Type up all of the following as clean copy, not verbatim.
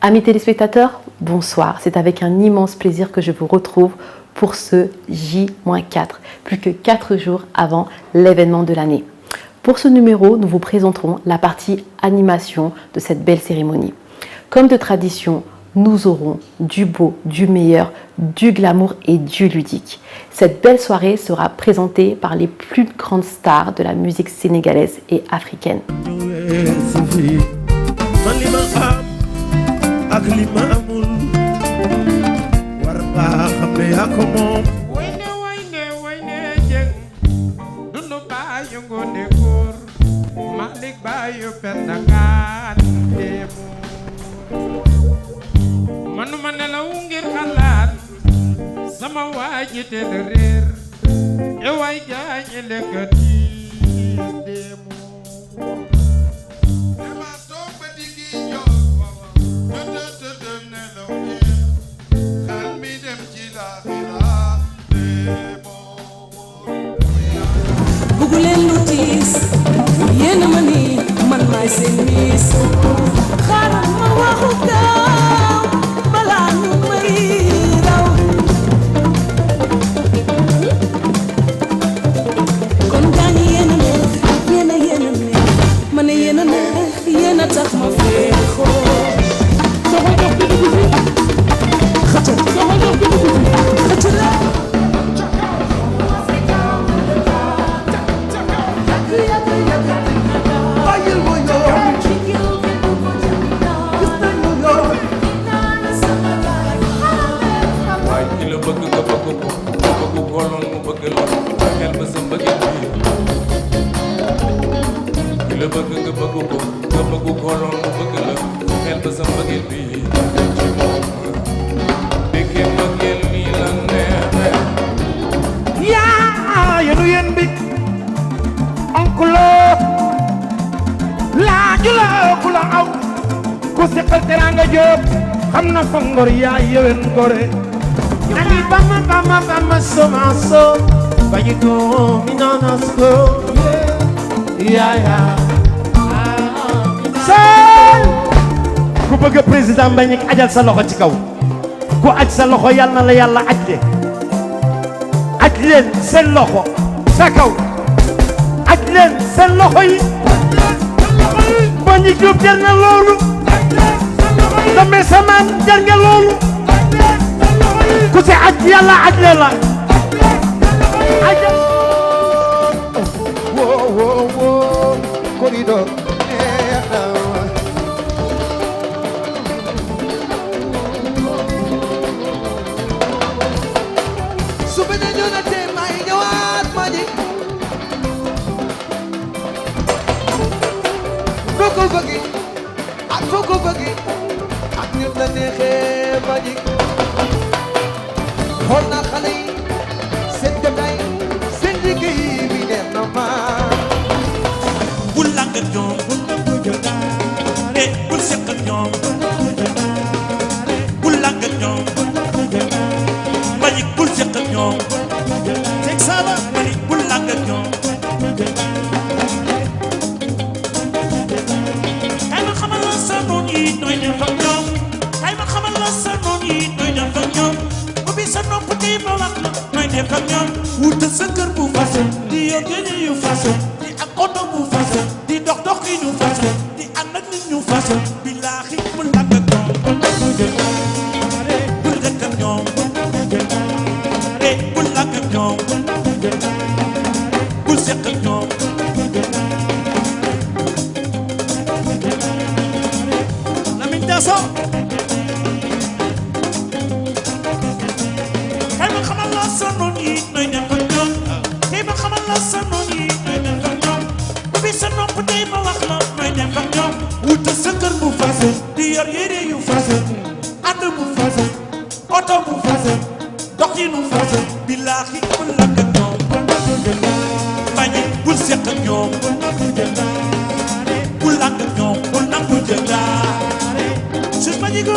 Amis téléspectateurs, bonsoir. C'est avec un immense plaisir que je vous retrouve pour ce J-4, plus que 4 jours avant l'événement de l'année. Pour ce numéro, nous vous présenterons la partie animation de cette belle cérémonie. Comme de tradition, nous aurons du beau, du meilleur, du glamour et du ludique. Cette belle soirée sera présentée par les plus grandes stars de la musique sénégalaise et africaine. manuma nelaw ngir xalaat sama waaji te la réer e waay jaañe lekkati deemu dama toog ba diggi joor tëdd nelaw xel mi dem ci laaxira bugu leen lu tiis yéena ma ni man maay seen miis xaaral ma waxu gaaw balaa ñu may raw kon gaañi yéena neex yéena neex ma ne yéena neex yéena tax ma féexoo soxo jox bi dugg fi xëcc soxo jox bi dugg fi xëcc la xam na fa ngor yaa yewen gore ali bama somanso bayi ko mi nanasko ya sal ku bëgg président Mbagnick ajal sa loxo ci kaw ku aj sa loxo yal na la yàlla aj leen seen loxo sa kaw aj leen seen loxo yi Mbagnick Diop jar na loolu damay samaan jar nga loolu ku ci aj yàlla aj le la ajal wo corridor su beneen yoonatee may ñëwaat Mbagnick foo ko bëgg ak foo ko bëgg ñun la neexee Mbagnick xool naa xale yi seen jotaay seen liggéey bi neex na ma bul lànk ak ñoom bul seq ak ñoom bul lànk ak ñoom Mbagnick bul seq ak ñoom teg saala Mbagnick bul lànk ak ñoom kay ma xamal la sa noon yi nooy def ak ñoom kay ma xamal la sa noon yi nooy def ak ñoom ubbi sa nopp tey ma wax la nooy def ak ñoom wutal sa kër bu fase di yor yéene yu fase di ak oto bu fase di dox yi ñu fase di ànd ak nit ñu fase billaahi bul lànk ak ñoom bul dëkk ak ñoom bul lànk ak ñoom bul seq ak ñoom Lamine Dasso kay ma xamal la sa noon yi nooy def ak ñoom kay ma xamal la sa noon yi nooy def ak ñoom ubbi sa nopp tey ma wax la nooy def ak ñoom wutal sa kër bu fase di yor yére yu fase ànd bu fase oto bu fase dox yi nu fase billaahi bul lànk ak ñoom Mbagnick bul seq ak ñoom bul lànk ak ñoom bul nangu jëndaare su Mbagnick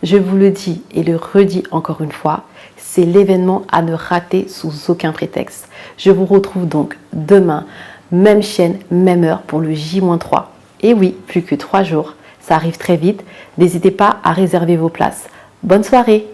Je vous le dis et le redis encore une fois, c'est l'événement à ne rater sous aucun prétexte. Je vous retrouve donc demain même chaîne, même heure pour le J-3. Et oui, plus que 3 jours. Ça arrive très vite. N'hésitez pas à réserver vos places. Bonne soirée!